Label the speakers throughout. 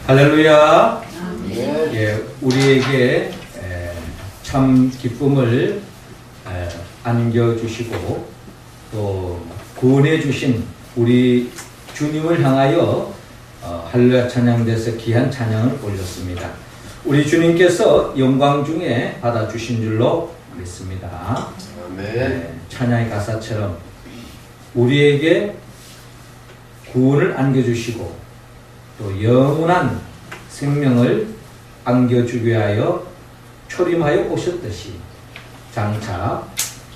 Speaker 1: 할렐루야.
Speaker 2: 네.
Speaker 1: 예, 우리에게 참 기쁨을 안겨주시고 또 구원해 주신 우리 주님을 향하여 할렐루야 찬양대에서 귀한 찬양을 올렸습니다. 우리 주님께서 영광 중에 받아주신 줄로 믿습니다.
Speaker 2: 아멘.
Speaker 1: 찬양의 가사처럼 우리에게 구원을 안겨주시고 또 영원한 생명을 안겨주기 위하여 초림하여 오셨듯이 장차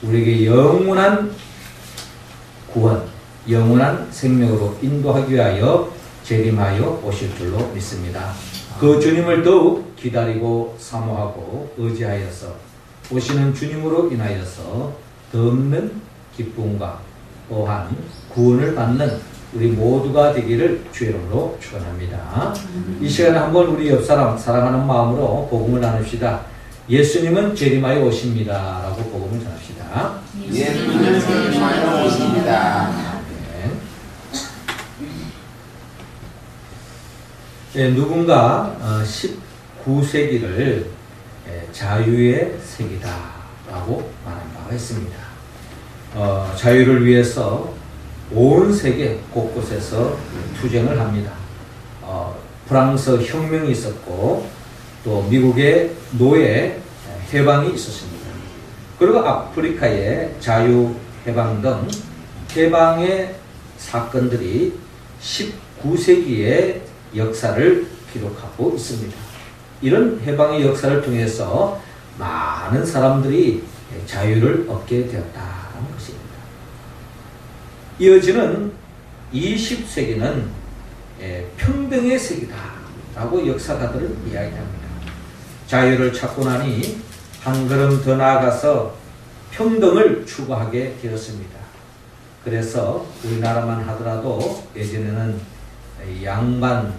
Speaker 1: 우리에게 영원한 구원, 영원한 생명으로 인도하기 위하여 재림하여 오실 줄로 믿습니다. 그 주님을 더욱 기다리고 사모하고 의지하여서 오시는 주님으로 인하여서 더 없는 기쁨과 또한 구원을 받는 우리 모두가 되기를 주의 이름으로 축원합니다. 이 시간에 한번 우리 옆사람 사랑하는 마음으로 복음을 나눕시다. 예수님은 재림하여 오십니다 라고 복음을 전합시다.
Speaker 2: 예수님은 재림하여 오십니다.
Speaker 1: 네, 누군가 19세기를 자유의 세기다 라고 말한 바가 있습니다. 자유를 위해서 온 세계 곳곳에서 투쟁을 합니다. 프랑스 혁명이 있었고 또 미국의 노예 해방이 있었습니다. 그리고 아프리카의 자유해방 등 해방의 사건들이 19세기의 역사를 기록하고 있습니다. 이런 해방의 역사를 통해서 많은 사람들이 자유를 얻게 되었다는 것입니다. 이어지는 20세기는 평등의 세기다 라고 역사가들은 이야기합니다. 자유를 찾고 나니 한 걸음 더 나아가서 평등을 추구하게 되었습니다. 그래서 우리나라만 하더라도 예전에는 양반,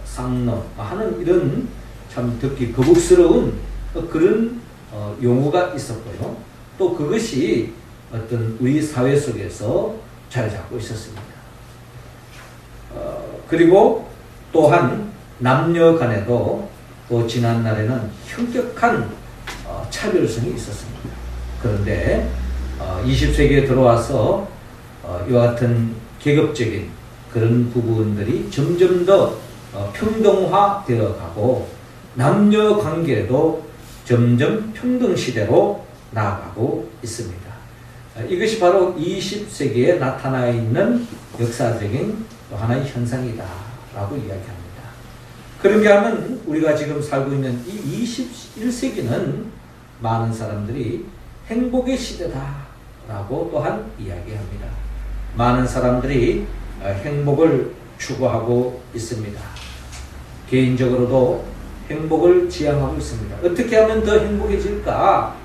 Speaker 1: 쌍놈 하는 이런 참 듣기 거북스러운 그런 용어가 있었고요. 또 그것이 어떤 우리 사회 속에서 자리 잡고 있었습니다. 그리고 또한 남녀 간에도 또 지난날에는 현격한 차별성이 있었습니다. 그런데 20세기에 들어와서 이와 같은 계급적인 그런 부분들이 점점 더 평등화되어 가고 남녀 관계도 점점 평등 시대로 나아가고 있습니다. 이것이 바로 20세기에 나타나 있는 역사적인 또 하나의 현상이다 라고 이야기합니다. 그런가 하면 우리가 지금 살고 있는 이 21세기는 많은 사람들이 행복의 시대다 라고 또한 이야기합니다. 많은 사람들이 행복을 추구하고 있습니다. 개인적으로도 행복을 지향하고 있습니다. 어떻게 하면 더 행복해질까?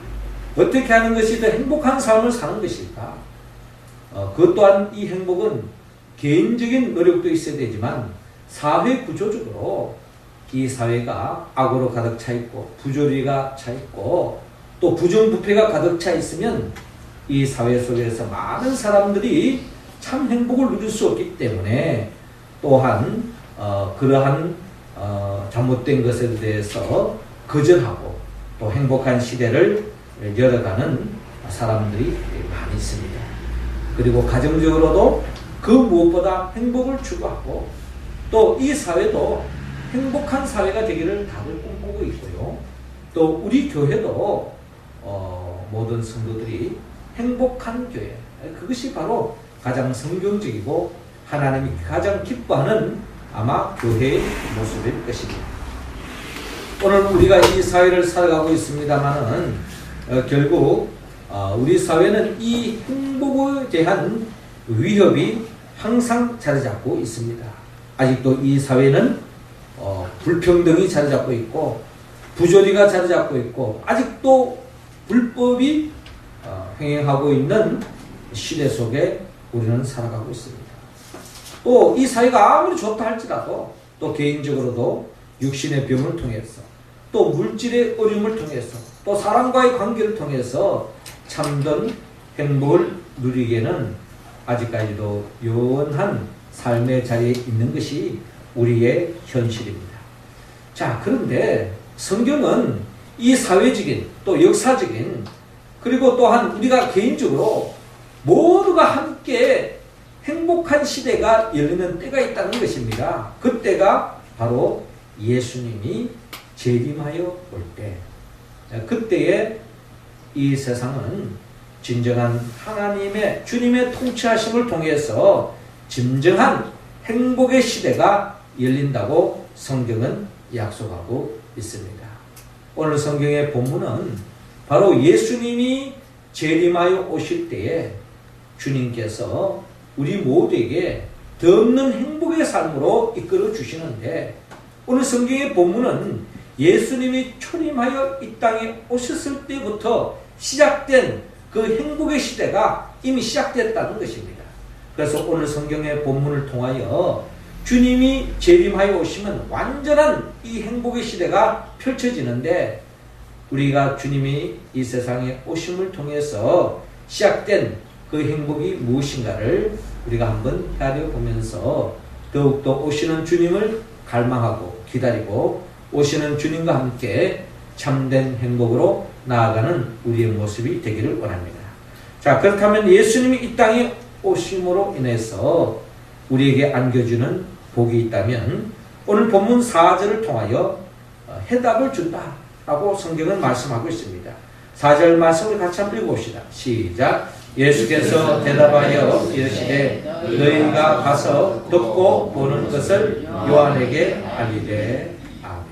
Speaker 1: 어떻게 하는 것이 더 행복한 삶을 사는 것일까? 그것 또한 이 행복은 개인적인 노력도 있어야 되지만 사회 구조적으로 이 사회가 악으로 가득 차 있고 부조리가 차 있고 또 부정부패가 가득 차 있으면 이 사회 속에서 많은 사람들이 참 행복을 누릴 수 없기 때문에 또한 그러한 잘못된 것에 대해서 거절하고 또 행복한 시대를 열어가는 사람들이 많이 있습니다. 그리고 가정적으로도 그 무엇보다 행복을 추구하고 또 이 사회도 행복한 사회가 되기를 다들 꿈꾸고 있고요. 또 우리 교회도 모든 성도들이 행복한 교회, 그것이 바로 가장 성경적이고 하나님이 가장 기뻐하는 아마 교회의 모습일 것입니다. 오늘 우리가 이 사회를 살아가고 있습니다만은 결국 우리 사회는 이 행복에 대한 위협이 항상 자리 잡고 있습니다. 아직도 이 사회는 불평등이 자리 잡고 있고 부조리가 자리 잡고 있고 아직도 불법이 행행하고 있는 시대 속에 우리는 살아가고 있습니다. 또 이 사회가 아무리 좋다 할지라도 또 개인적으로도 육신의 병을 통해서 또 물질의 어려움을 통해서 또 사람과의 관계를 통해서 참된 행복을 누리기에는 아직까지도 요원한 삶의 자리에 있는 것이 우리의 현실입니다. 자, 그런데 성경은 이 사회적인 또 역사적인 그리고 또한 우리가 개인적으로 모두가 함께 행복한 시대가 열리는 때가 있다는 것입니다. 그때가 바로 예수님이 재림하여 올 때. 그때에 이 세상은 진정한 하나님의 주님의 통치하심을 통해서 진정한 행복의 시대가 열린다고 성경은 약속하고 있습니다. 오늘 성경의 본문은 바로 예수님이 재림하여 오실 때에 주님께서 우리 모두에게 더 없는 행복의 삶으로 이끌어 주시는데, 오늘 성경의 본문은 예수님이 초림하여 이 땅에 오셨을 때부터 시작된 그 행복의 시대가 이미 시작됐다는 것입니다. 그래서 오늘 성경의 본문을 통하여 주님이 재림하여 오시면 완전한 이 행복의 시대가 펼쳐지는데, 우리가 주님이 이 세상에 오심을 통해서 시작된 그 행복이 무엇인가를 우리가 한번 헤아려보면서 더욱더 오시는 주님을 갈망하고 기다리고 오시는 주님과 함께 참된 행복으로 나아가는 우리의 모습이 되기를 원합니다. 자, 그렇다면 예수님이 이 땅에 오심으로 인해서 우리에게 안겨주는 복이 있다면 오늘 본문 4절을 통하여 해답을 준다라고 성경은 말씀하고 있습니다. 4절 말씀을 같이 한번 읽어봅시다. 시작. 예수께서 대답하여 이르시되 너희가 가서 듣고 보는 것을 요한에게 알리되. 아멘.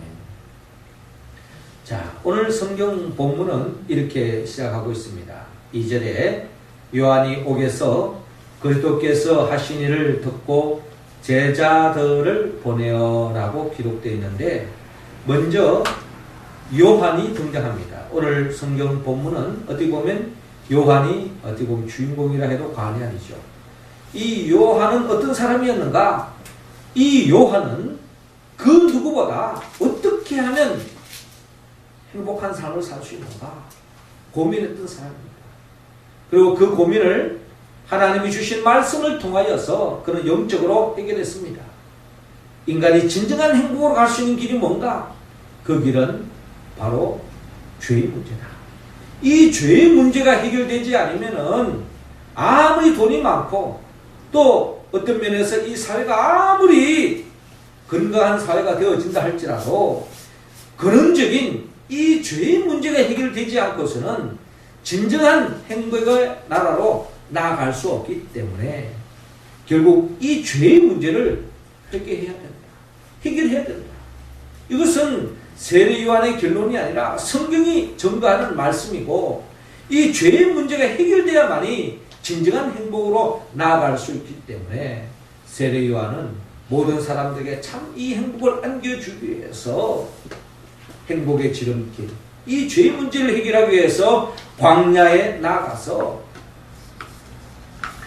Speaker 1: 자, 오늘 성경 본문은 이렇게 시작하고 있습니다. 2절에 요한이 옥에서 그리스도께서 하신 일을 듣고 제자들을 보내어라고 기록되어 있는데, 먼저 요한이 등장합니다. 오늘 성경 본문은 어떻게 보면 요한이 어떻게 보면 주인공이라 해도 과언이 아니죠. 이 요한은 어떤 사람이었는가? 이 요한은 그 누구보다 어떻게 하면 행복한 삶을 살 수 있는가 고민했던 사람입니다. 그리고 그 고민을 하나님이 주신 말씀을 통하여서 그는 영적으로 해결했습니다. 인간이 진정한 행복으로 갈 수 있는 길이 뭔가? 그 길은 바로 죄의 문제다. 이 죄의 문제가 해결되지 않으면은 아무리 돈이 많고 또 어떤 면에서 이 사회가 아무리 건강한 사회가 되어진다 할지라도 근원적인 이 죄의 문제가 해결되지 않고서는 진정한 행복의 나라로 나아갈 수 없기 때문에 결국 이 죄의 문제를 해결해야 된다. 해결해야 된다. 이것은 세례 요한의 결론이 아니라 성경이 전가하는 말씀이고, 이 죄의 문제가 해결돼야만이 진정한 행복으로 나아갈 수 있기 때문에 세례 요한은 모든 사람들에게 참 이 행복을 안겨주기 위해서 행복의 지름길, 이 죄의 문제를 해결하기 위해서 광야에 나가서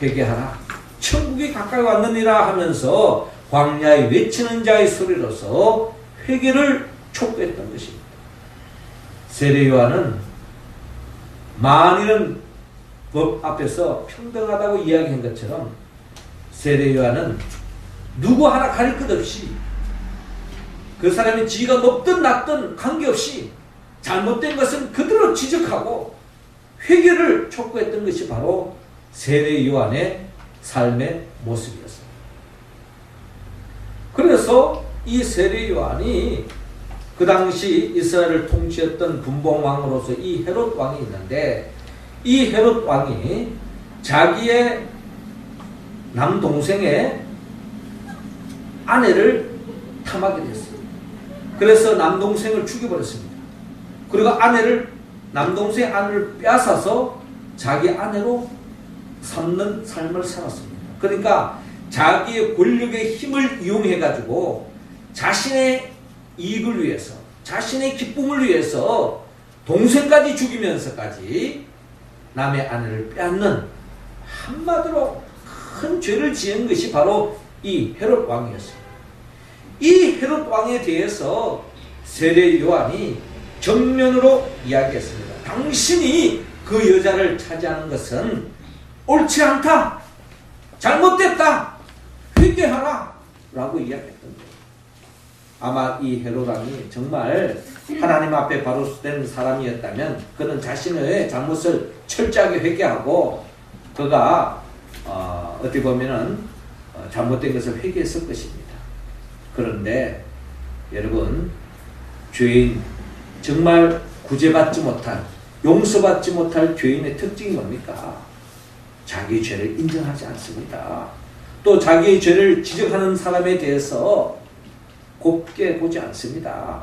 Speaker 1: 회개하라, 천국이 가까이 왔느니라 하면서 광야에 외치는 자의 소리로서 회개를 촉구했던 것입니다. 세례 요한은 만일은 법 앞에서 평등하다고 이야기한 것처럼 세례 요한은 누구 하나 가릴 것 없이 그 사람의 지위가 높든 낮든 관계없이 잘못된 것은 그대로 지적하고 회개를 촉구했던 것이 바로 세례 요한의 삶의 모습이었습니다. 그래서 이 세례 요한이 그 당시 이스라엘을 통치했던 분봉왕으로서 이 헤롯 왕이 있는데, 이 헤롯 왕이 자기의 남동생의 아내를 탐하게 됐어요. 그래서 남동생을 죽여버렸습니다. 그리고 남동생의 아내를 빼앗아서 자기 아내로 삼는 삶을 살았습니다. 그러니까 자기의 권력의 힘을 이용해가지고 자신의 이익을 위해서, 자신의 기쁨을 위해서 동생까지 죽이면서까지 남의 아내를 빼앗는, 한마디로 큰 죄를 지은 것이 바로 이 헤롯 왕이었습니다. 이 헤롯 왕에 대해서 세례 요한이 정면으로 이야기했습니다. 당신이 그 여자를 차지하는 것은 옳지 않다, 잘못됐다, 회개하라 라고 이야기했던 거예요. 아마 이 헤롯 왕이 정말 하나님 앞에 바로 된 사람이었다면 그는 자신의 잘못을 철저하게 회개하고 그가 어떻게 보면은 잘못된 것을 회개했을 것입니다. 그런데 여러분, 죄인, 정말 구제받지 못할, 용서받지 못할 죄인의 특징이 뭡니까? 자기 죄를 인정하지 않습니다. 또 자기의 죄를 지적하는 사람에 대해서 곱게 보지 않습니다.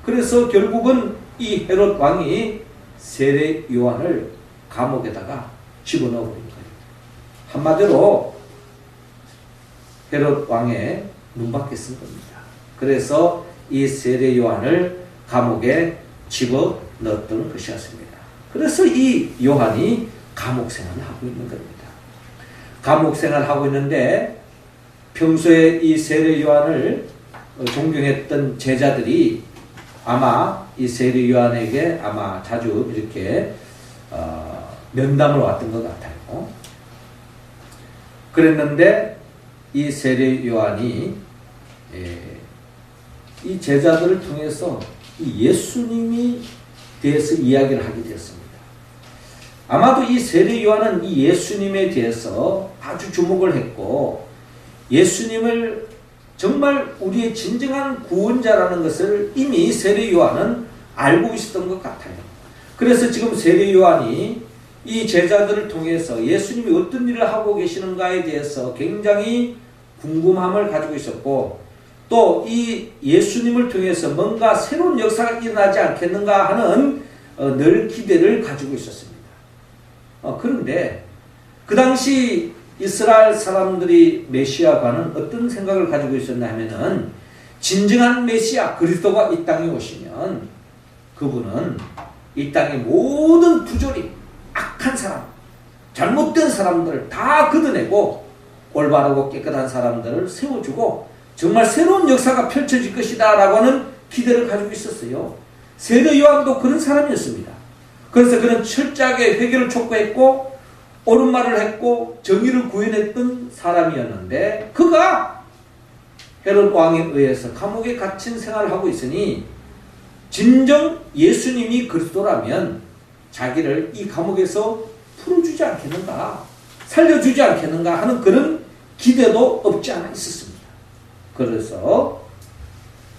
Speaker 1: 그래서 결국은 이 헤롯 왕이 세례 요한을 감옥에다가 집어넣어 버린 거예요. 한마디로 헤롯 왕의 눈밖에 쓴 겁니다. 그래서 이 세례 요한을 감옥에 집어넣었던 것이었습니다. 그래서 이 요한이 감옥 생활을 하고 있는 겁니다. 감옥 생활을 하고 있는데 평소에 이 세례 요한을 존경했던 제자들이 아마 이 세례 요한에게 아마 자주 이렇게 면담을 왔던 것 같아요. 그랬는데 이 세례 요한이 이 제자들을 통해서 이 예수님이 대해서 이야기를 하게 되었습니다. 아마도 이 세례 요한은 이 예수님에 대해서 아주 주목을 했고 예수님을 정말 우리의 진정한 구원자라는 것을 이미 세례 요한은 알고 있었던 것 같아요. 그래서 지금 세례 요한이 이 제자들을 통해서 예수님이 어떤 일을 하고 계시는가에 대해서 굉장히 궁금함을 가지고 있었고 또 이 예수님을 통해서 뭔가 새로운 역사가 일어나지 않겠는가 하는 늘 기대를 가지고 있었습니다. 그런데 그 당시 이스라엘 사람들이 메시아과는 어떤 생각을 가지고 있었나 하면은 진정한 메시아 그리스도가 이 땅에 오시면 그분은 이 땅의 모든 부조리, 악한 사람, 잘못된 사람들을 다 걷어내고 올바르고 깨끗한 사람들을 세워주고 정말 새로운 역사가 펼쳐질 것이다 라고 하는 기대를 가지고 있었어요. 세례 요한도 그런 사람이었습니다. 그래서 그는 철저하게 회개를 촉구했고 옳은 말을 했고 정의를 구현했던 사람이었는데 그가 헤롯 왕에 의해서 감옥에 갇힌 생활을 하고 있으니 진정 예수님이 그리스도라면 자기를 이 감옥에서 풀어주지 않겠는가, 살려주지 않겠는가 하는 그런 기대도 없지 않아 있었습니다.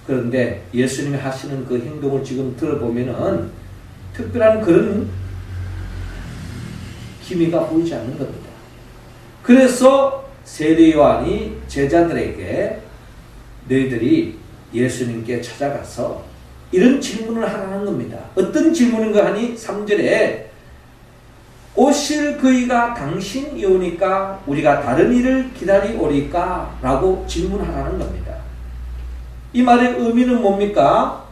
Speaker 1: 그런데 예수님이 하시는 그 행동을 지금 들어보면은 특별한 그런 기미가 보이지 않는 겁니다. 그래서 세례 요한이 제자들에게 너희들이 예수님께 찾아가서 이런 질문을 하라는 겁니다. 어떤 질문인가 하니 3절에 오실 그이가 당신이 오니까 우리가 다른 일을 기다리오리까? 라고 질문하라는 겁니다. 이 말의 의미는 뭡니까?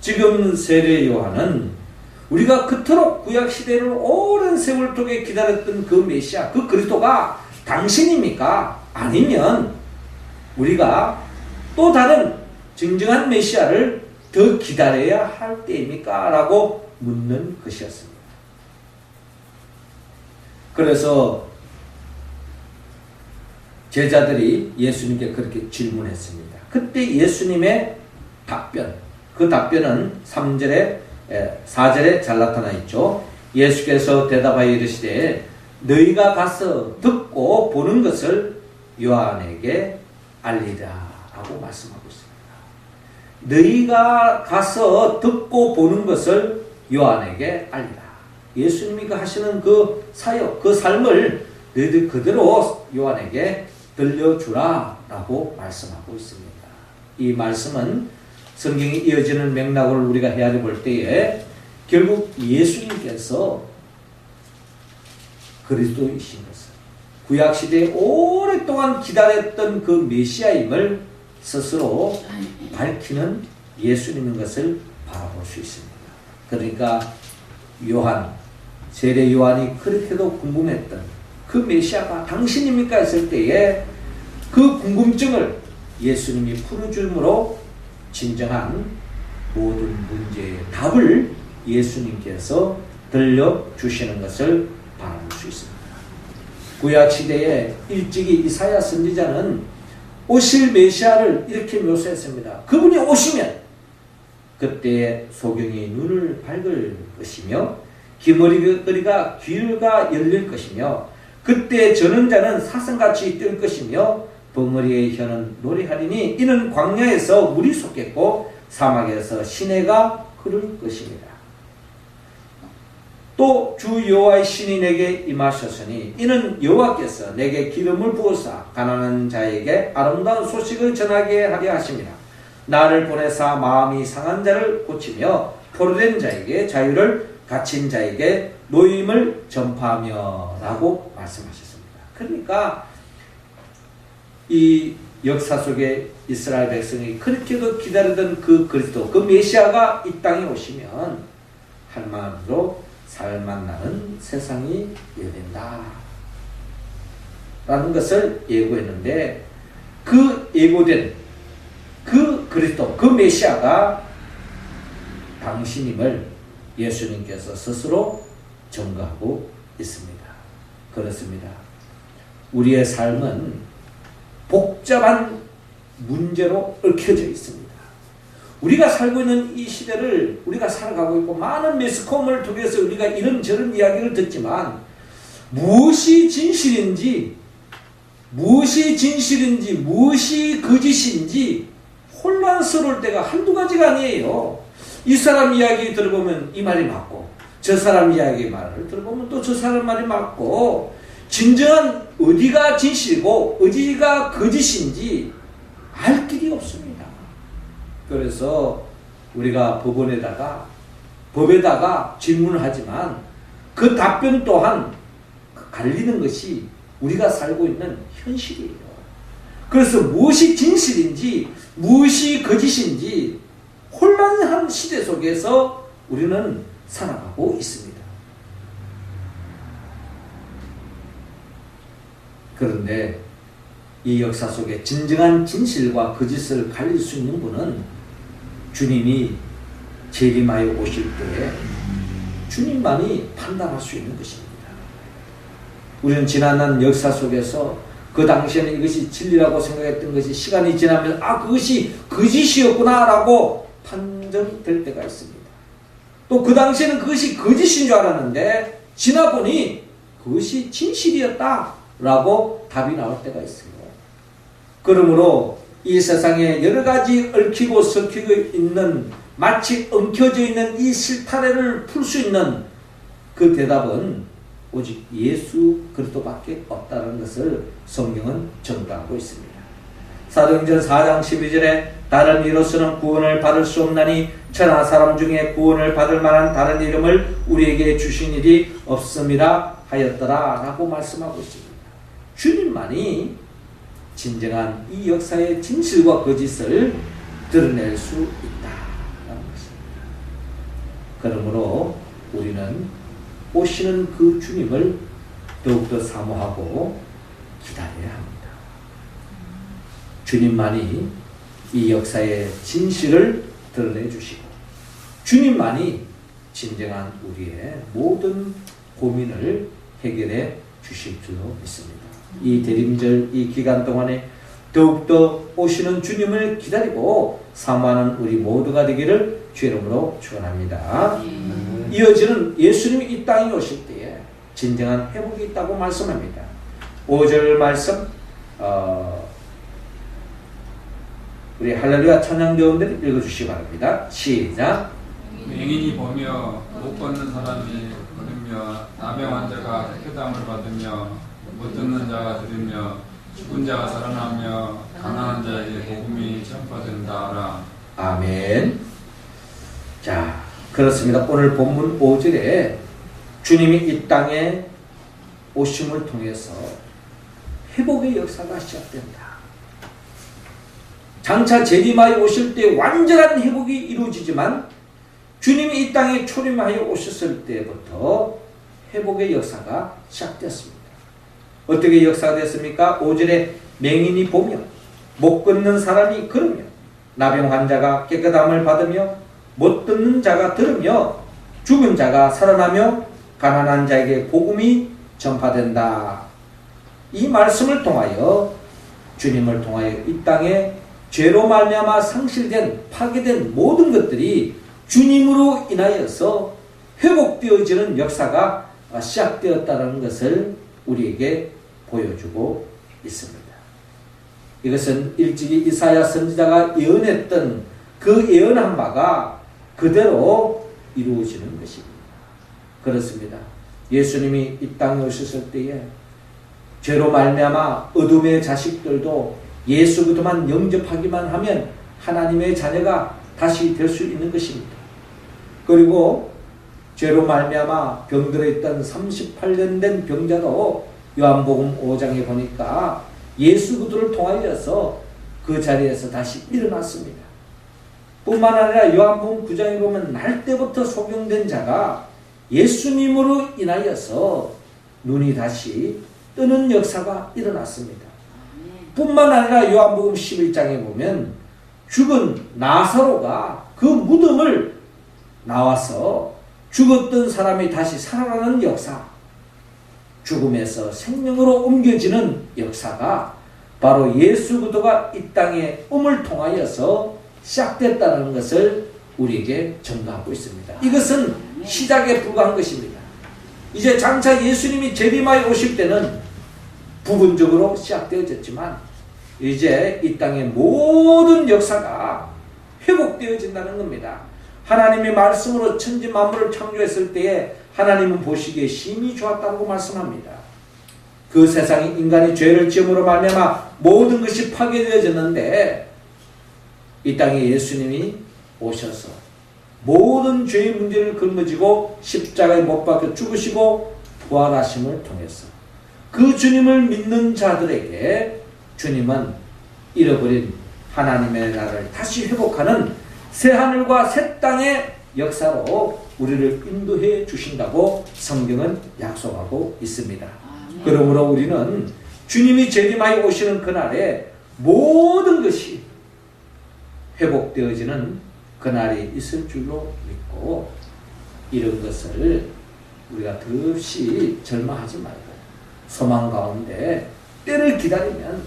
Speaker 1: 지금 세례 요한은 우리가 그토록 구약시대를 오랜 세월 동안 기다렸던 그 메시아, 그 그리스도가 당신입니까? 아니면 우리가 또 다른 진정한 메시아를 더 기다려야 할 때입니까? 라고 묻는 것이었습니다. 그래서 제자들이 예수님께 그렇게 질문했습니다. 그때 예수님의 답변, 그 답변은 4절에 잘 나타나 있죠. 예수께서 대답하여 이르시되 너희가 가서 듣고 보는 것을 요한에게 알리라 라고 말씀하고 있습니다. 너희가 가서 듣고 보는 것을 요한에게 알리라. 예수님이 하시는 그 사역, 그 삶을 너희들 그대로 요한에게 들려주라 라고 말씀하고 있습니다. 이 말씀은 성경이 이어지는 맥락을 우리가 헤아려 볼 때에 결국 예수님께서 그리스도이신 것을 구약시대에 오랫동안 기다렸던 그 메시아임을 스스로 밝히는 예수님인 것을 바라볼 수 있습니다. 그러니까 세례 요한이 그렇게도 궁금했던 그 메시아가 당신입니까? 했을 때에 그 궁금증을 예수님이 풀어줄므로 진정한 모든 문제의 답을 예수님께서 들려주시는 것을 바라볼 수 있습니다. 구약시대에 일찍이 이사야 선지자는 오실 메시아를 이렇게 묘사했습니다. 그분이 오시면 그때 소경이 눈을 밝을 것이며 기머리가 귀가 열릴 것이며 그때 저는 자는 사슴같이 뛸 것이며 벙어리의 혀는 노래하리니 이는 광야에서 물이 솟겠고 사막에서 시내가 흐를 것입니다. 또 주 여호와의 신이 내게 임하셨으니 이는 여호와께서 내게 기름을 부어사 가난한 자에게 아름다운 소식을 전하게 하려 하십니다. 나를 보내사 마음이 상한 자를 고치며 포로된 자에게 자유를 갇힌 자에게 노임을 전파하며 라고 말씀하셨습니다. 그러니까 이 역사 속에 이스라엘 백성이 그렇게도 기다리던 그 그리스도, 그 메시아가 이 땅에 오시면 할만으로 살만나는 세상이 열린다 라는 것을 예고했는데 그 예고된 그 그리스도, 그 메시아가 당신임을 예수님께서 스스로 증거하고 있습니다. 그렇습니다. 우리의 삶은 복잡한 문제로 얽혀져 있습니다. 우리가 살고 있는 이 시대를 우리가 살아가고 있고 많은 매스컴을 통해서 우리가 이런저런 이야기를 듣지만 무엇이 진실인지 무엇이 거짓인지 혼란스러울 때가 한두 가지가 아니에요. 이 사람 이야기 들어보면 이 말이 맞고 저 사람 이야기 말을 들어보면 또 저 사람 말이 맞고 진정한 어디가 진실이고 어디가 거짓인지 알 길이 없습니다. 그래서 우리가 법에다가 질문을 하지만 그 답변 또한 갈리는 것이 우리가 살고 있는 현실이에요. 그래서 무엇이 진실인지 무엇이 거짓인지 혼란한 시대 속에서 우리는 살아가고 있습니다. 그런데 이 역사 속에 진정한 진실과 거짓을 갈릴 수 있는 분은 주님이 재림하여 오실 때에 주님만이 판단할 수 있는 것입니다. 우리는 지난한 역사 속에서 그 당시에는 이것이 진리라고 생각했던 것이 시간이 지나면 그것이 거짓이었구나 라고 판정될 때가 있습니다. 또 그 당시에는 그것이 거짓인 줄 알았는데 지나보니 그것이 진실이었다 라고 답이 나올 때가 있습니다. 그러므로 이 세상에 여러 가지 얽히고 섞이고 있는 마치 엉켜져 있는 이 실타래를 풀 수 있는 그 대답은 오직 예수 그리스도밖에 없다는 것을 성경은 증거하고 있습니다. 사도행전 4장 12절에 다른 이로서는 구원을 받을 수 없나니 천하 사람 중에 구원을 받을 만한 다른 이름을 우리에게 주신 일이 없음이라 하였더라 라고 말씀하고 있습니다. 주님만이 진정한 이 역사의 진실과 거짓을 드러낼 수 있다라는 것입니다. 그러므로 우리는 오시는 그 주님을 더욱더 사모하고 기다려야 합니다. 주님만이 이 역사의 진실을 드러내 주시고 주님만이 진정한 우리의 모든 고민을 해결해 주실 줄로 믿습니다. 이 대림절 이 기간 동안에 더욱더 오시는 주님을 기다리고 사모하는 우리 모두가 되기를 주 이름으로 축원합니다. 이어지는 예수님이 이 땅에 오실 때에 진정한 회복이 있다고 말씀합니다. 5절 말씀 우리 할렐루야 찬양대원들이 읽어주시기 바랍니다. 시작.
Speaker 3: 맹인이 보며 못 걷는 사람이 걸으며 나병 환자가 쾌담을 받으며 못 듣는 자가 들으며 죽은 자가 살아나며 가난한 자에게 복음이 전파된다라.
Speaker 1: 아멘. 자, 그렇습니다. 오늘 본문 5절에 주님이 이 땅에 오심을 통해서 회복의 역사가 시작된다. 장차 재림하여 오실 때 완전한 회복이 이루어지지만 주님이 이 땅에 초림하여 오셨을 때부터 회복의 역사가 시작됐습니다. 어떻게 역사가 됐습니까? 5절에 맹인이 보며 못 걷는 사람이 걸으며 나병 환자가 깨끗함을 받으며 못 듣는 자가 들으며 죽은 자가 살아나며 가난한 자에게 복음이 전파된다. 이 말씀을 통하여 주님을 통하여 이 땅에 죄로 말미암아 상실된 파괴된 모든 것들이 주님으로 인하여서 회복되어지는 역사가 시작되었다는 것을 우리에게 보여주고 있습니다. 이것은 일찍이 이사야 선지자가 예언했던 그 예언한 바가 그대로 이루어지는 것입니다. 그렇습니다. 예수님이 이 땅에 오셨을 때에 죄로 말미암아 어둠의 자식들도 예수 그리스도만 영접하기만 하면 하나님의 자녀가 다시 될 수 있는 것입니다. 그리고 죄로 말미암아 병들어 있던 38년 된 병자도 요한복음 5장에 보니까 예수 그리스도를 통하여서 그 자리에서 다시 일어났습니다. 뿐만 아니라 요한복음 9장에 보면 날 때부터 소경된 자가 예수님으로 인하여서 눈이 다시 뜨는 역사가 일어났습니다. 뿐만 아니라 요한복음 11장에 보면 죽은 나사로가 그 무덤을 나와서 죽었던 사람이 다시 살아나는 역사, 죽음에서 생명으로 옮겨지는 역사가 바로 예수 그리스도가 이 땅에 오물 통하여서 시작됐다는 것을 우리에게 전가하고 있습니다. 이것은 시작에 불과한 것입니다. 이제 장차 예수님이 재림하여 오실 때는 부분적으로 시작되어졌지만 이제 이 땅의 모든 역사가 회복되어진다는 겁니다. 하나님의 말씀으로 천지 만물을 창조했을 때에 하나님은 보시기에 심히 좋았다고 말씀합니다. 그 세상이 인간이 죄를 지음으로 말미암아 모든 것이 파괴되어졌는데 이 땅에 예수님이 오셔서 모든 죄의 문제를 걸머지고 십자가에 못 박혀 죽으시고 부활하심을 통해서 그 주님을 믿는 자들에게 주님은 잃어버린 하나님의 나라를 다시 회복하는 새하늘과 새 땅의 역사로 우리를 인도해 주신다고 성경은 약속하고 있습니다. 그러므로 우리는 주님이 재림하여 오시는 그날에 모든 것이 회복되어지는 그날이 있을 줄로 믿고 이런 것을 우리가 덧없이 절망하지 말고 소망 가운데 때를 기다리면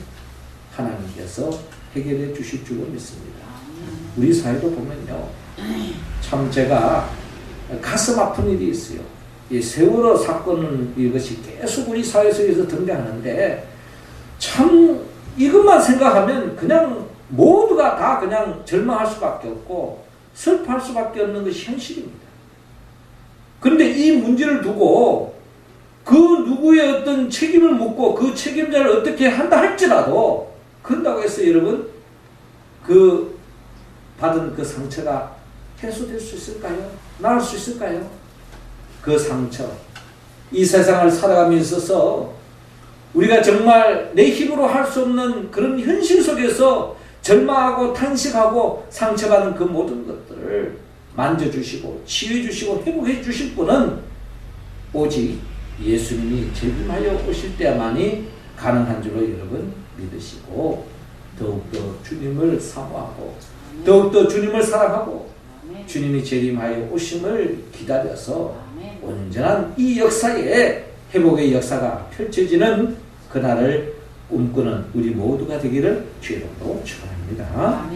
Speaker 1: 하나님께서 해결해 주실 줄로 믿습니다. 우리 사회도 보면요, 참 제가 가슴 아픈 일이 있어요. 이 세월호 사건 이것이 계속 우리 사회 속에서 등장하는데 참 이것만 생각하면 그냥 모두가 다 그냥 절망할 수밖에 없고 슬퍼할 수밖에 없는 것이 현실입니다. 그런데 이 문제를 두고 그 누구의 어떤 책임을 묻고 그 책임자를 어떻게 한다 할지라도 그런다고 해서 여러분 그 받은 그 상처가 해소될 수 있을까요? 나을 수 있을까요? 그 상처, 이 세상을 살아가면서 있어서 우리가 정말 내 힘으로 할 수 없는 그런 현실 속에서 절망하고 탄식하고 상처받는 그 모든 것들을 만져주시고 치유해주시고 회복해 주실 분은 오직 예수님이 재림하여 오실 때만이 가능한 줄로 여러분 믿으시고 더욱더 주님을 사모하고 더욱더 주님을 사랑하고 주님이 재림하여 오심을 기다려서 온전한 이 역사에 회복의 역사가 펼쳐지는 그날을 꿈꾸는 우리 모두가 되기를 주의로 축원합니다.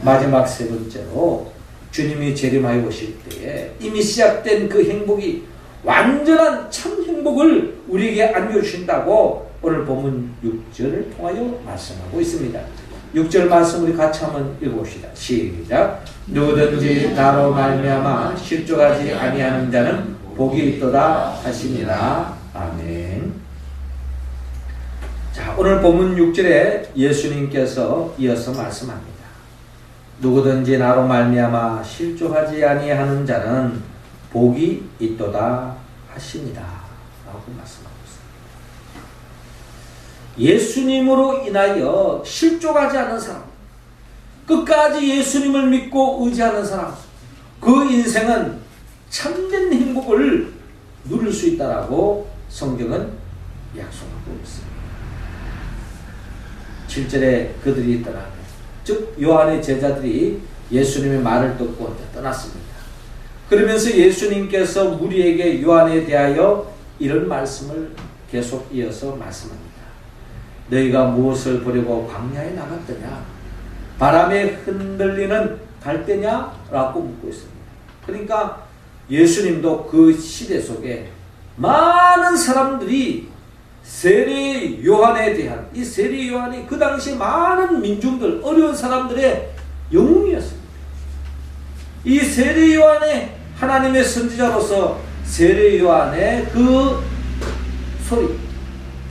Speaker 1: 마지막 세 번째로 주님이 재림하여 오실 때에 이미 시작된 그 행복이 완전한 참 행복을 우리에게 안겨주신다고 오늘 본문 6절을 통하여 말씀하고 있습니다. 6절 말씀 우리 같이 한번 읽어봅시다. 시작. 누구든지 나로 말미암아 실족하지 아니하는 자는 복이 있도다 하시니라. 아멘. 자, 오늘 본문 6절에 예수님께서 이어서 말씀합니다. 누구든지 나로 말미암아 실족하지 아니하는 자는 복이 있도다 하시니라 라고 말씀하고 있습니다. 예수님으로 인하여 실족하지 않은 사람, 끝까지 예수님을 믿고 의지하는 사람, 그 인생은 참된 행복을 누릴 수 있다라고 성경은 약속하고 있습니다. 7절에 그들이 떠나며, 즉 요한의 제자들이 예수님의 말을 듣고 떠났습니다. 그러면서 예수님께서 무리에게 요한에 대하여 이런 말씀을 계속 이어서 말씀합니다. 너희가 무엇을 보려고 광야에 나갔더냐? 바람에 흔들리는 갈대냐? 라고 묻고 있습니다. 그러니까 예수님도 그 시대 속에 많은 사람들이 세례 요한에 대한, 이 세례 요한이 그 당시 많은 민중들, 어려운 사람들의 영웅이었습니다. 이 세례 요한의 하나님의 선지자로서 세례 요한의 그 소리,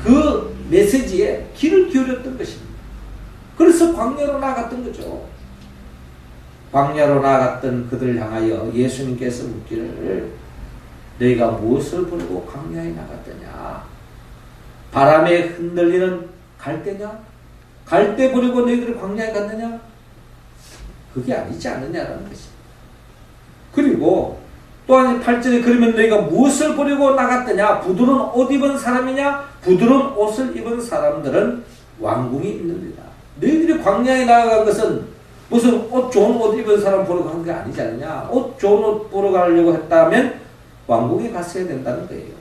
Speaker 1: 그 메시지에 귀를 기울였던 것입니다. 그래서 광야로 나갔던 거죠. 광야로 나갔던 그들을 향하여 예수님께서 묻기를 너희가 무엇을 보려고 광야에 나갔더냐? 바람에 흔들리는 갈대냐? 갈대 보려고 너희들이 광야에 갔느냐? 그게 아니지 않느냐라는 것입니다. 그리고 또한 8절에 그러면 너희가 무엇을 보려고 나갔더냐? 부드러운 옷 입은 사람이냐? 부드러운 옷을 입은 사람들은 왕궁이 있느니라. 너희들이 광야에 나아간 것은 무슨 옷 좋은 옷 입은 사람 보러 간 게 아니지 않느냐? 옷 좋은 옷 보러 가려고 했다면 왕궁에 갔어야 된다는 거예요.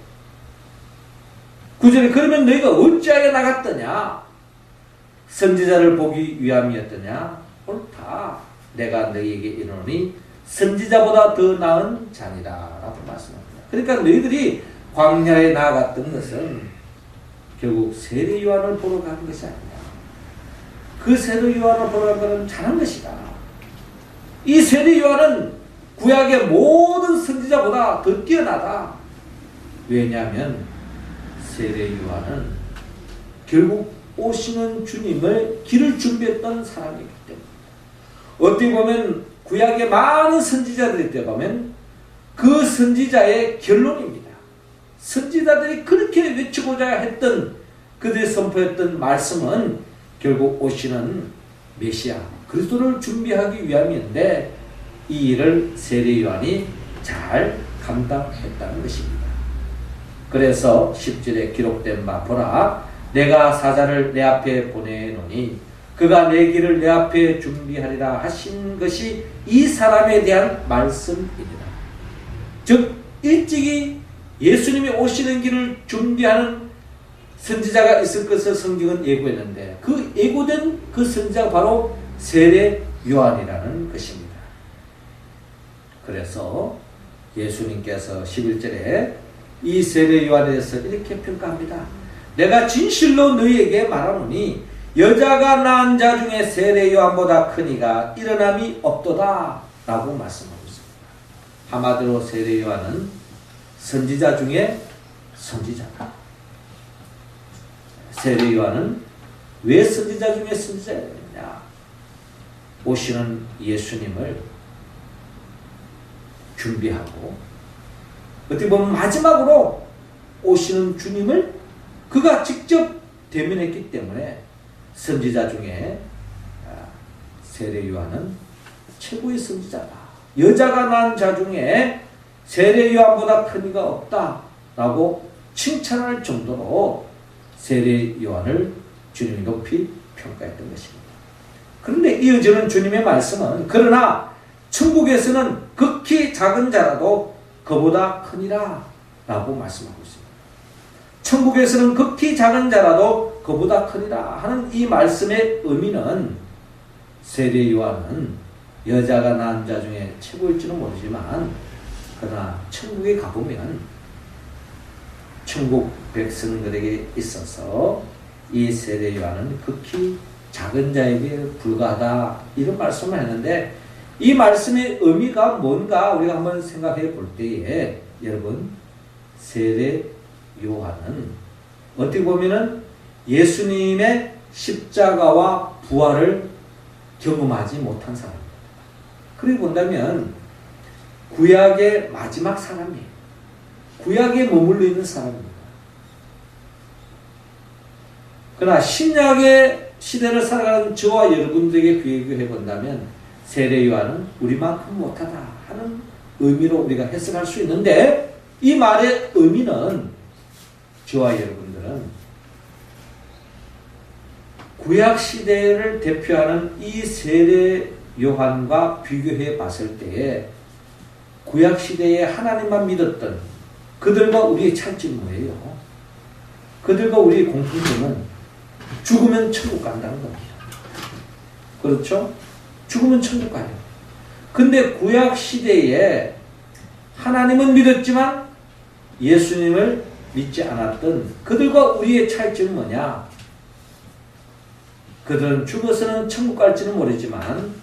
Speaker 1: 9절에 그러면 너희가 어찌하여 나갔더냐? 선지자를 보기 위함이었더냐? 옳다. 내가 너희에게 이르노니 선지자보다 더 나은 자니라 라고 말씀합니다. 그러니까 너희들이 광야에 나아갔던 것은 결국 세례 요한을 보러 가는 것이 아니냐. 그 세례 요한을 보러 간 것은 잘한 것이다. 이 세례 요한은 구약의 모든 선지자보다 더 뛰어나다. 왜냐하면 세례 요한은 결국 오시는 주님을 길을 준비했던 사람이기 때문에, 어떻게 보면 구약의 많은 선지자들이 때 보면 그 선지자의 결론입니다. 선지자들이 그렇게 외치고자 했던, 그들이 선포했던 말씀은 결국 오시는 메시아 그리스도를 준비하기 위함인데, 이 일을 세례 요한이 잘 감당했다는 것입니다. 그래서 10절에 기록된 바 보라, 내가 사자를 내 앞에 보내노니 그가 내 길을 내 앞에 준비하리라 하신 것이 이 사람에 대한 말씀이니라. 즉 일찍이 예수님이 오시는 길을 준비하는 선지자가 있을 것을 성경은 예고했는데, 그 예고된 그 선지자가 바로 세례 요한이라는 것입니다. 그래서 예수님께서 11절에 이 세례 요한에 대해서 이렇게 평가합니다. 내가 진실로 너희에게 말하노니 여자가 낳은 자 중에 세례 요한보다 큰 이가 일어남이 없도다 라고 말씀하고 있습니다. 한마디로 세례 요한은 선지자 중에 선지자다. 세례 요한은 왜 선지자 중에 선지자였느냐? 오시는 예수님을 준비하고, 어떻게 보면 마지막으로 오시는 주님을 그가 직접 대면했기 때문에 선지자 중에 세례 요한은 최고의 선지자다. 여자가 낳은 자 중에 세례 요한보다 큰 이가 없다라고 칭찬할 정도로 세례 요한을 주님이 높이 평가했던 것입니다. 그런데 이어지는 주님의 말씀은 그러나 천국에서는 극히 작은 자라도 그보다 크니라 라고 말씀하고 있습니다. 천국에서는 극히 작은 자라도 그보다 크니라 하는 이 말씀의 의미는, 세례 요한은 여자가 낳은 자 중에 최고일지는 모르지만 그러나 천국에 가보면 천국 백성들에게 있어서 이 세례 요한은 극히 작은 자에게 불과하다, 이런 말씀을 했는데, 이 말씀의 의미가 뭔가 우리가 한번 생각해 볼 때에, 여러분, 세례 요한은 어떻게 보면은 예수님의 십자가와 부활을 경험하지 못한 사람입니다. 그리고 본다면 구약의 마지막 사람이에요. 구약에 머물러 있는 사람입니다. 그러나 신약의 시대를 살아가는 저와 여러분들에게 비교해 본다면 세례 요한은 우리만큼 못하다 하는 의미로 우리가 해석할 수 있는데, 이 말의 의미는 저와 여러분들은 구약 시대를 대표하는 이 세례 요한과 비교해 봤을 때에 구약 시대에 하나님만 믿었던 그들과 우리의 차이점이 뭐예요? 그들과 우리의 공통점은 죽으면 천국 간다는 겁니다. 그렇죠? 죽으면 천국 가요. 근데 구약 시대에 하나님은 믿었지만 예수님을 믿지 않았던 그들과 우리의 차이점은 뭐냐? 그들은 죽어서는 천국 갈지는 모르지만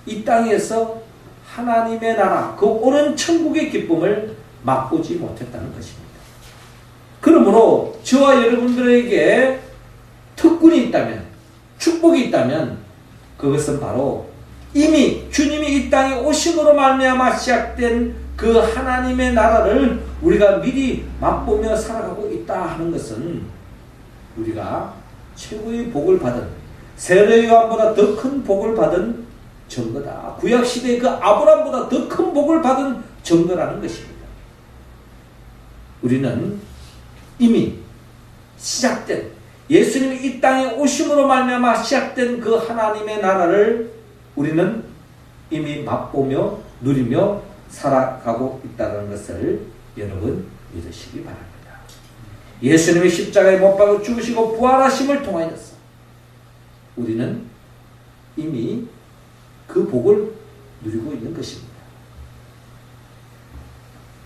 Speaker 1: 이 땅에서 하나님의 나라, 그 오는 천국의 기쁨을 맛보지 못했다는 것입니다. 그러므로 저와 여러분들에게 특권이 있다면, 축복이 있다면 그것은 바로 이미 주님이 이 땅에 오심으로 말미암아 시작된 그 하나님의 나라를 우리가 미리 맛보며 살아가고 있다 하는 것은 우리가 최고의 복을 받은, 세례 요한보다 더 큰 복을 받은 증거다. 구약시대의 그 아브람보다 더 큰 복을 받은 증거라는 것입니다. 우리는 이미 시작된, 예수님이 이 땅에 오심으로 말미암아 시작된 그 하나님의 나라를 우리는 이미 맛보며 누리며 살아가고 있다는 것을 여러분 믿으시기 바랍니다. 예수님이 십자가에 못 박아 죽으시고 부활하심을 통하여서 우리는 이미 그 복을 누리고 있는 것입니다.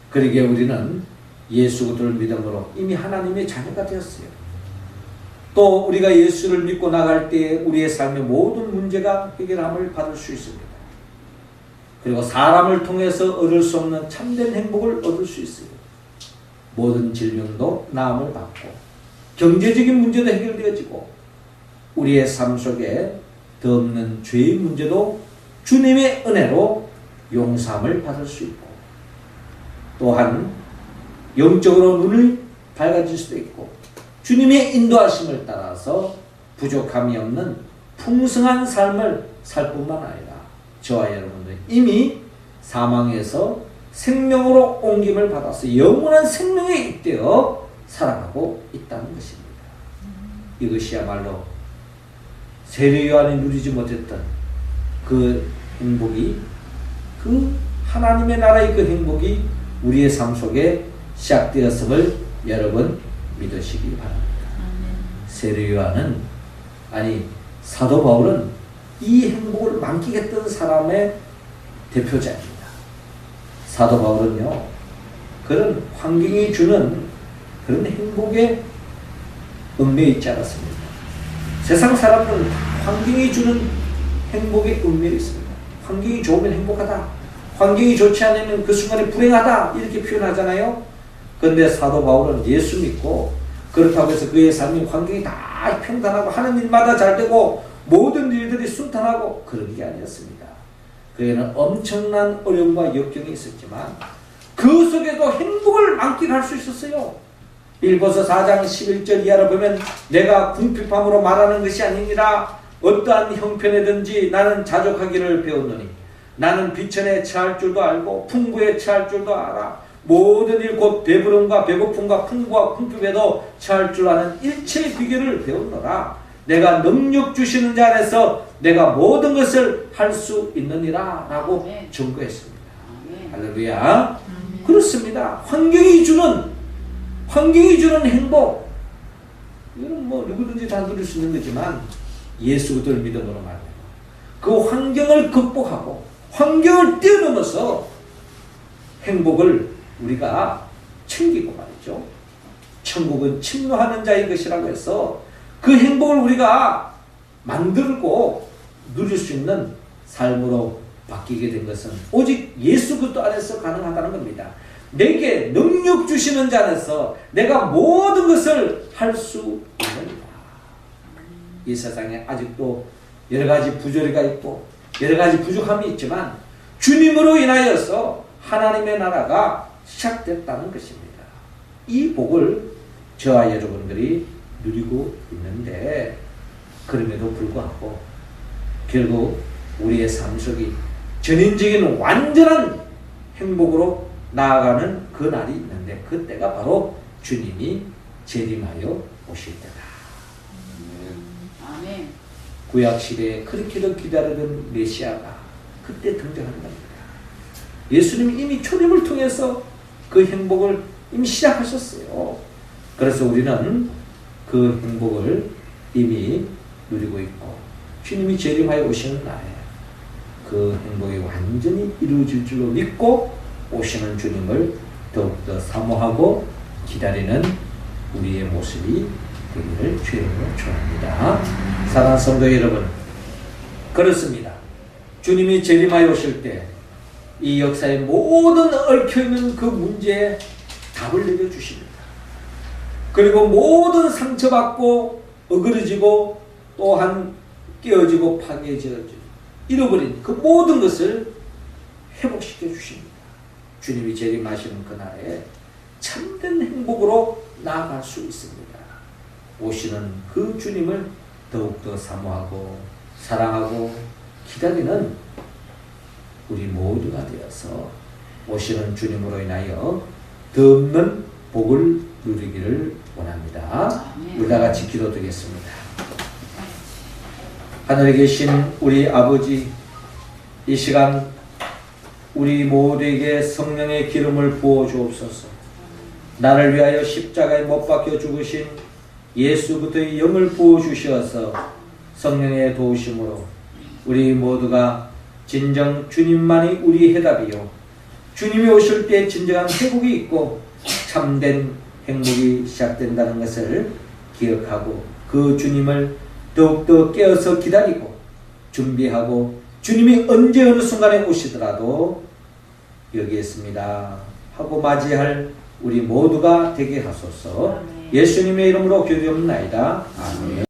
Speaker 1: 그러기에 우리는 예수 그리스도를 믿음으로 이미 하나님의 자녀가 되었어요. 또 우리가 예수를 믿고 나갈 때 우리의 삶의 모든 문제가 해결함을 받을 수 있습니다. 그리고 사람을 통해서 얻을 수 없는 참된 행복을 얻을 수 있어요. 모든 질병도 나음을 받고 경제적인 문제도 해결되어지고 우리의 삶 속에 더 없는 죄의 문제도 주님의 은혜로 용서함을 받을 수 있고 또한 영적으로 눈을 밝아질 수도 있고 주님의 인도하심을 따라서 부족함이 없는 풍성한 삶을 살 뿐만 아니라 저와 여러분들 이미 사망에서 생명으로 옮김을 받아서 영원한 생명에 잇대어 살아가고 있다는 것입니다. 이것이야말로 세례 요한이 누리지 못했던 그 행복이, 그 하나님의 나라의 그 행복이 우리의 삶 속에 시작되었음을 여러분 믿으시기 바랍니다. 세례 요한은, 아니 사도 바울은 이 행복을 만끽했던 사람의 대표자입니다. 사도 바울은요, 그런 환경이 주는 그런 행복에 얽매여 있지 않았습니다. 세상 사람들은 환경이 주는 행복에 얽매여 있습니다. 환경이 좋으면 행복하다, 환경이 좋지 않으면 그 순간에 불행하다, 이렇게 표현하잖아요. 그런데 사도 바울은 예수 믿고 그렇다고 해서 그의 삶의 환경이 다 평탄하고 하는 일마다 잘 되고 모든 일들이 순탄하고 그런 게 아니었습니다. 그에는 엄청난 어려움과 역경이 있었지만 그 속에도 행복을 만끽할 수 있었어요. 빌보서 4장 11절 이하를 보면 내가 궁핍함으로 말하는 것이 아니니라 어떠한 형편에든지 나는 자족하기를 배웠노니 나는 비천에 처할 줄도 알고 풍부에 처할 줄도 알아 모든 일 곧 배부름과 배고픔과 풍부와 궁핍에도 처할 줄 아는 일체의 비결을 배웠노라. 내가 능력 주시는 자 안에서 내가 모든 것을 할 수 있느니라 라고 증거했습니다. 할렐루야. 그렇습니다. 환경이 주는 행복, 이건 뭐 누구든지 다 누릴 수 있는 거지만 예수 그리스도를 믿음으로 말해요. 그 환경을 극복하고 환경을 뛰어넘어서 행복을 우리가 챙기고 말이죠. 천국은 침노하는 자의 것이라고 해서 그 행복을 우리가 만들고 누릴 수 있는 삶으로 바뀌게 된 것은 오직 예수 그리스도 안에서 가능하다는 겁니다. 내게 능력 주시는 자 안에서 내가 모든 것을 할 수 있느니라. 이 세상에 아직도 여러 가지 부조리가 있고 여러 가지 부족함이 있지만 주님으로 인하여서 하나님의 나라가 시작됐다는 것입니다. 이 복을 저와 여러분들이 누리고 있는데 그럼에도 불구하고 결국 우리의 삶 속이 전인적인 완전한 행복으로 나아가는 그 날이 있는데 그때가 바로 주님이 재림하여 오실 때다.
Speaker 4: 아멘.
Speaker 1: 구약시대에 그렇게도 기다리던 메시아가 그때 등장하는 겁니다. 예수님이 이미 초림을 통해서 그 행복을 이미 시작하셨어요. 그래서 우리는 그 행복을 이미 누리고 있고 주님이 재림하여 오시는 날에 그 행복이 완전히 이루어질 줄로 믿고 오시는 주님을 더욱더 사모하고 기다리는 우리의 모습이 되기를 주의 이름으로 축원합니다. 사랑하는 성도 여러분, 그렇습니다. 주님이 재림하여 오실 때 이 역사의 모든 얽혀있는 그 문제에 답을 내려주십니다. 그리고 모든 상처받고 어그러지고 또한 깨어지고 파괴져지고 잃어버린 그 모든 것을 회복시켜 주십니다. 주님이 재림하시는 그날에 참된 행복으로 나아갈 수 있습니다. 오시는 그 주님을 더욱더 사모하고 사랑하고 기다리는 우리 모두가 되어서 오시는 주님으로 인하여 더 없는 복을 누리기를 원합니다. 우리 다 같이 기도드리겠습니다. 하늘에 계신 우리 아버지, 이 시간 우리 모두에게 성령의 기름을 부어 주옵소서. 나를 위하여 십자가에 못 박혀 죽으신 예수부터의 영을 부어 주셔서 성령의 도우심으로 우리 모두가 진정 주님만이 우리 해답이요 주님이 오실 때 진정한 회복이 있고 참된 행복이 시작된다는 것을 기억하고 그 주님을 더욱더 깨어서 기다리고 준비하고 주님이 언제 어느 순간에 오시더라도 여기 있습니다 하고 맞이할 우리 모두가 되게 하소서. 예수님의 이름으로 기도합나이다. 아멘.